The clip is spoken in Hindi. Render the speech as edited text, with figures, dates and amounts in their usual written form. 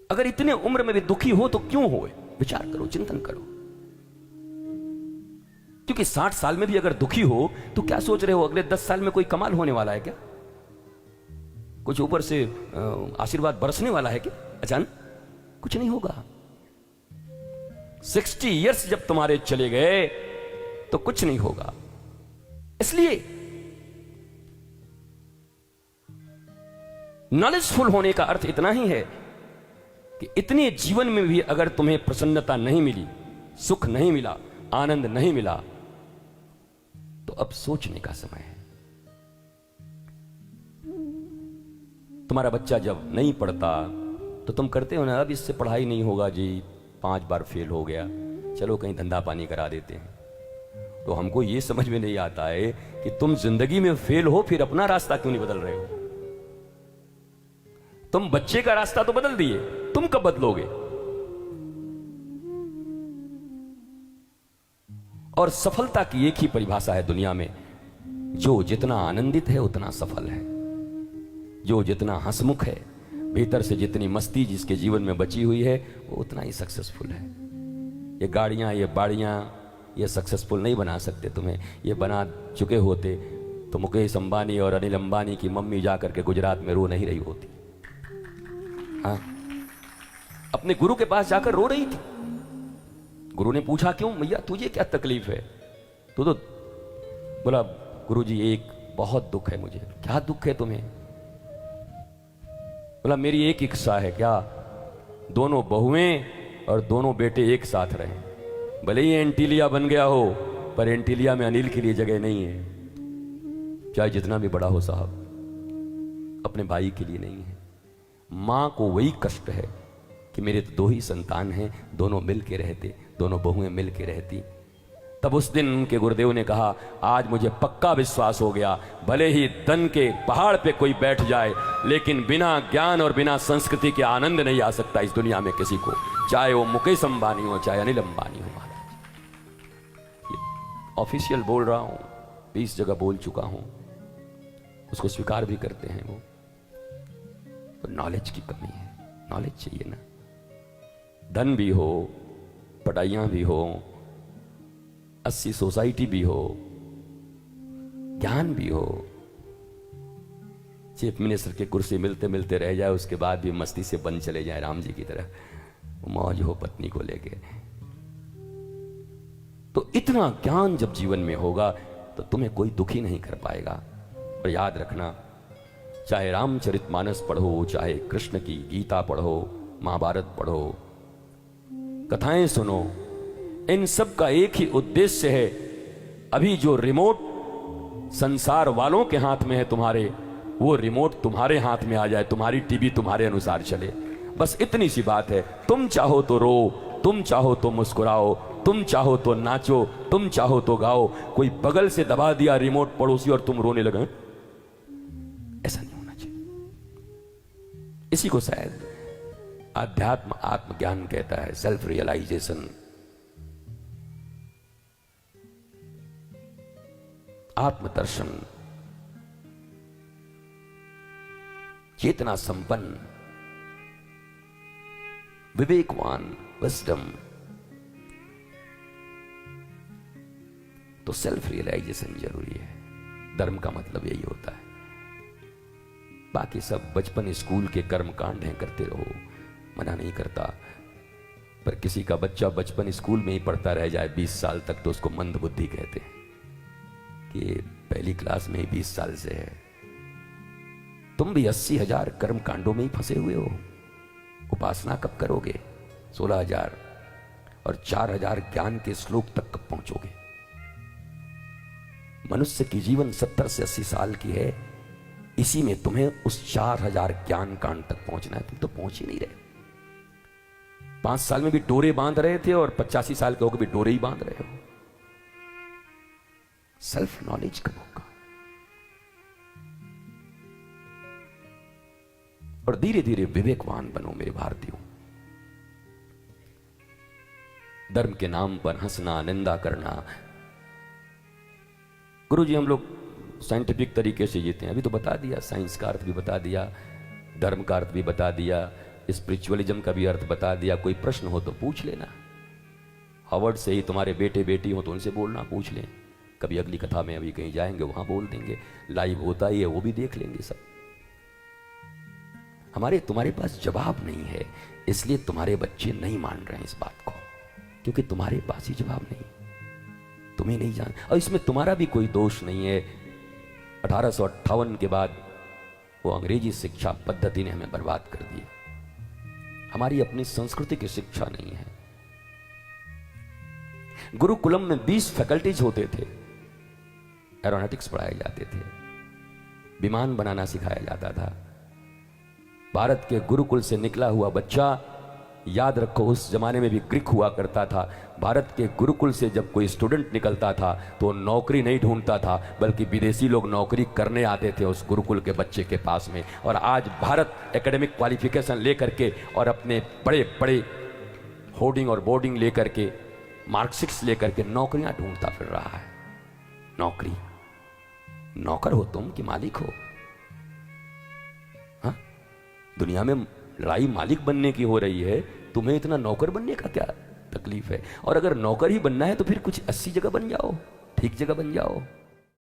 अगर इतने उम्र में भी दुखी हो तो क्यों हो? विचार करो, चिंतन करो। क्योंकि 60 साल में भी अगर दुखी हो तो क्या सोच रहे हो अगले 10 साल में कोई कमाल होने वाला है क्या? कुछ ऊपर से आशीर्वाद बरसने वाला है क्या अचानक? कुछ नहीं होगा। 60 इयर्स जब तुम्हारे चले गए तो कुछ नहीं होगा। इसलिए नॉलेजफुल होने का अर्थ इतना ही है कि इतने जीवन में भी अगर तुम्हें प्रसन्नता नहीं मिली, सुख नहीं मिला, आनंद नहीं मिला, तो अब सोचने का समय है। तुम्हारा बच्चा जब नहीं पढ़ता तो तुम करते हो ना, अब इससे पढ़ाई नहीं होगा जी, 5 बार फेल हो गया, चलो कहीं धंधा पानी करा देते हैं। तो हमको यह समझ में नहीं आता है कि तुम जिंदगी में फेल हो फिर अपना रास्ता क्यों नहीं बदल रहे हो? तुम बच्चे का रास्ता तो बदल दिए, तुम कब बदलोगे? और सफलता की एक ही परिभाषा है दुनिया में, जो जितना आनंदित है उतना सफल है, जो जितना हंसमुख है, भीतर से जितनी मस्ती जिसके जीवन में बची हुई है, वो उतना ही सक्सेसफुल है। ये गाड़ियां, ये बाड़ियां, ये सक्सेसफुल नहीं बना सकते तुम्हें। ये बना चुके होते तो मुकेश अंबानी और अनिल अंबानी की मम्मी जाकर के गुजरात में रो नहीं रही होती। हाँ, अपने गुरु के पास जाकर रो रही थी। गुरु ने पूछा, क्यों भैया, तुझे क्या तकलीफ है? तो बोला, गुरुजी एक बहुत दुख है मुझे। क्या दुख है तुम्हें? बोला, मेरी एक इच्छा है, क्या? दोनों बहुएं और दोनों बेटे एक साथ रहें। भले ही एंटीलिया बन गया हो, पर एंटीलिया में अनिल के लिए जगह नहीं है, चाहे जितना भी बड़ा हो साहब, अपने भाई के लिए नहीं है। मां को वही कष्ट है कि मेरे तो 2 ही संतान हैं, दोनों मिल के रहते, दोनों बहुएं मिल के रहती। तब उस दिन उनके गुरुदेव ने कहा, आज मुझे पक्का विश्वास हो गया, भले ही धन के पहाड़ पे कोई बैठ जाए, लेकिन बिना ज्ञान और बिना संस्कृति के आनंद नहीं आ सकता इस दुनिया में किसी को, चाहे वो मुकेश अंबानी हो, चाहे अनिल अंबानी हो। ऑफिशियल बोल रहा हूं, 20 जगह बोल चुका हूं, उसको स्वीकार भी करते हैं वो। तो नॉलेज की कमी है, नॉलेज चाहिए ना। धन भी हो, पढ़ाइयां भी हो, 80 सोसाइटी भी हो, ज्ञान भी हो, चीफ मिनिस्टर की कुर्सी मिलते मिलते रह जाए, उसके बाद भी मस्ती से बंद चले जाए राम जी की तरह, मौज हो पत्नी को लेके। तो इतना ज्ञान जब जीवन में होगा तो तुम्हें कोई दुखी नहीं कर पाएगा। और याद रखना, चाहे रामचरितमानस पढ़ो, चाहे कृष्ण की गीता पढ़ो, महाभारत पढ़ो, कथाएं सुनो, इन सब का एक ही उद्देश्य है, अभी जो रिमोट संसार वालों के हाथ में है तुम्हारे, वो रिमोट तुम्हारे हाथ में आ जाए, तुम्हारी टीवी तुम्हारे अनुसार चले। बस इतनी सी बात है। तुम चाहो तो रो, तुम चाहो तो मुस्कुराओ, तुम चाहो तो नाचो, तुम चाहो तो गाओ। कोई बगल से दबा दिया रिमोट पड़ोसी और तुम रोने लगे, ऐसा नहीं होना चाहिए। इसी को शायद आध्यात्म आत्मज्ञान कहता है, सेल्फ रियलाइजेशन, आत्मदर्शन, चेतना संपन्न, विवेकवान, विजडम। तो सेल्फ रियलाइजेशन जरूरी है। धर्म का मतलब यही होता है। बाकी सब बचपन स्कूल के कर्म कांड हैं, करते रहो, मना नहीं करता। पर किसी का बच्चा बचपन स्कूल में ही पढ़ता रह जाए 20 साल तक, तो उसको मंद बुद्धि कहते हैं कि पहली क्लास में ही 20 साल से है। तुम भी 80,000 कर्म कांडों में ही फंसे हुए हो। उपासना कब करोगे? 16,000 और 4,000 ज्ञान के श्लोक तक कब पहुंचोगे? मनुष्य की जीवन 70 से 80 साल की है, इसी में तुम्हें उस 4,000 ज्ञान कांड तक पहुंचना है। तुम तो पहुंच ही नहीं रहे। 5 साल में भी डोरे बांध रहे थे और 85 साल के होकर भी डोरे ही बांध रहे हो। सेल्फ नॉलेज कब होगा? और धीरे धीरे विवेकवान बनो मेरे भारतीयों। धर्म के नाम पर हंसना, निंदा करना। गुरुजी हम लोग साइंटिफिक तरीके से जीते हैं, अभी तो बता दिया, साइंस का अर्थ भी बता दिया, धर्म का अर्थ भी बता दिया, स्पिरिचुअलिज्म का भी अर्थ बता दिया। कोई प्रश्न हो तो पूछ लेना। हार्वर्ड से ही तुम्हारे बेटे बेटी हो तो उनसे बोलना, पूछ लें। कभी अगली कथा में अभी कहीं जाएंगे वहां बोल देंगे, लाइव होता ही है, वो भी देख लेंगे सब। तुम्हारे पास जवाब नहीं है, इसलिए तुम्हारे बच्चे नहीं मान रहे हैं इस बात को, क्योंकि तुम्हारे पास ही जवाब नहीं, तुम्हें नहीं जान। और इसमें तुम्हारा भी कोई दोष नहीं है। 1858 के बाद वो अंग्रेजी शिक्षा पद्धति ने हमें बर्बाद कर दी। हमारी अपनी संस्कृति की शिक्षा नहीं है। गुरुकुलम में 20 फैकल्टीज होते थे। एरोनॉटिक्स पढ़ाए जाते थे, विमान बनाना सिखाया जाता था। भारत के गुरुकुल से निकला हुआ बच्चा, याद रखो उस जमाने में भी ग्रीक हुआ करता था। भारत के गुरुकुल से जब कोई स्टूडेंट निकलता था तो नौकरी नहीं ढूंढता था, बल्कि विदेशी लोग नौकरी करने आते थे उस गुरुकुल के बच्चे के पास में। और आज भारत एकेडमिक क्वालिफिकेशन लेकर के और अपने बड़े बड़े होर्डिंग और बोर्डिंग लेकर के, मार्कशीट्स लेकर के नौकरियां ढूंढता फिर रहा है। नौकरी, नौकर हो तुम कि मालिक हो? हाँ, दुनिया में लड़ाई मालिक बनने की हो रही है, तुम्हें इतना नौकर बनने का क्या तकलीफ है? और अगर नौकर ही बनना है तो फिर कुछ 80 जगह बन जाओ, ठीक जगह बन जाओ।